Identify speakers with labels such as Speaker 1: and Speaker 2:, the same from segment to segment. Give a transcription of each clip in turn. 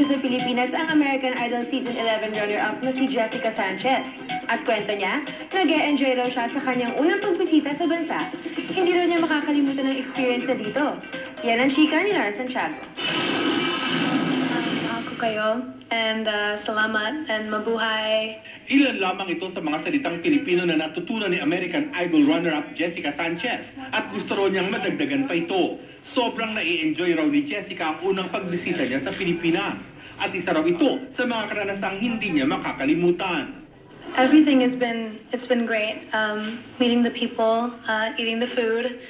Speaker 1: sa Pilipinas ang American Idol Season 11 runner-up na si Jessica Sanchez. At kwento niya, nag-e-enjoy raw siya sa kanyang unang pagbisita sa bansa. Hindi raw niya makakalimutan ang experience na dito. Yan ang chika ni Lara Santiago.
Speaker 2: Mahal ko kayo, and salamat, and mabuhay.
Speaker 3: Ilan lamang ito sa mga salitang Pilipino na natutunan ni American Idol runner-up Jessica Sanchez at gusto raw niyang madagdagan pa ito. Sobrang nai-enjoy raw ni Jessica ang unang pagbisita niya sa Pilipinas at isa raw ito sa mga karanasang hindi niya makakalimutan.
Speaker 2: Everything it's been great. Meeting the people, eating the food,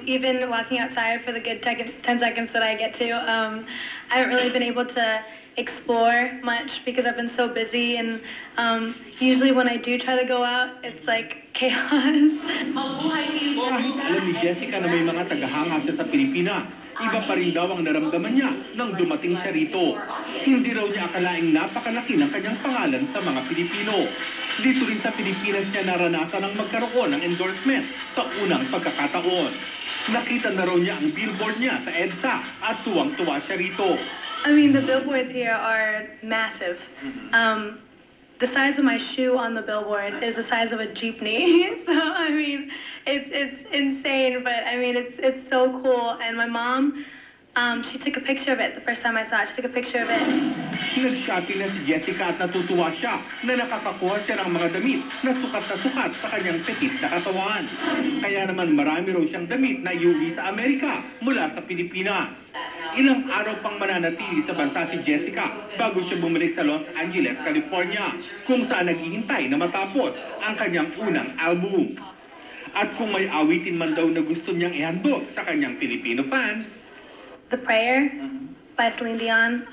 Speaker 2: even walking outside for the good 10 seconds that I get to. I haven't really been able to explore much because I've been so busy, and usually when I do try to go out, it's like chaos.
Speaker 3: Kahit alam ni Jessica na may mga tagahanga siya sa Pilipinas, iba pa rin daw ang naramdaman niya nang dumating siya rito. Hindi raw niya akalaing napakalaki ng kanyang pangalan sa mga Pilipino. Dito rin sa Pilipinas niya naranasan ang magkaroon ng endorsement sa unang pagkakataon. Nakita na raw niya ang billboard niya sa EDSA at tuwang-tuwa siya rito.
Speaker 2: I mean, the billboards here are massive. The size of my shoe on the billboard is the size of a jeepney. So I mean, it's insane, but I mean it's so cool. And my mom, she took a picture of it the first time I saw it. She took a picture of it.
Speaker 3: Nag-shopping na si Jessica at natutuwa siya na nakakakuha siya ng mga damit na sukat sa kanyang petit na katawan. Kaya naman marami raw siyang damit na iuwi sa Amerika mula sa Pilipinas. Ilang araw pang mananatili sa bansa si Jessica bago siya bumalik sa Los Angeles, California, kung saan naghihintay na matapos ang kanyang unang album. At kung may awitin man daw na gusto niyang ihandog sa kanyang Filipino fans,
Speaker 2: The Prayer by Celine Dion.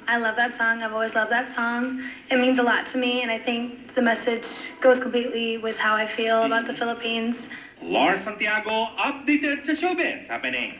Speaker 2: I love that song. I've always loved that song. It means a lot to me, and I think the message goes completely with how I feel about the Philippines.
Speaker 3: Lara Santiago, updated sa Showbiz Happening.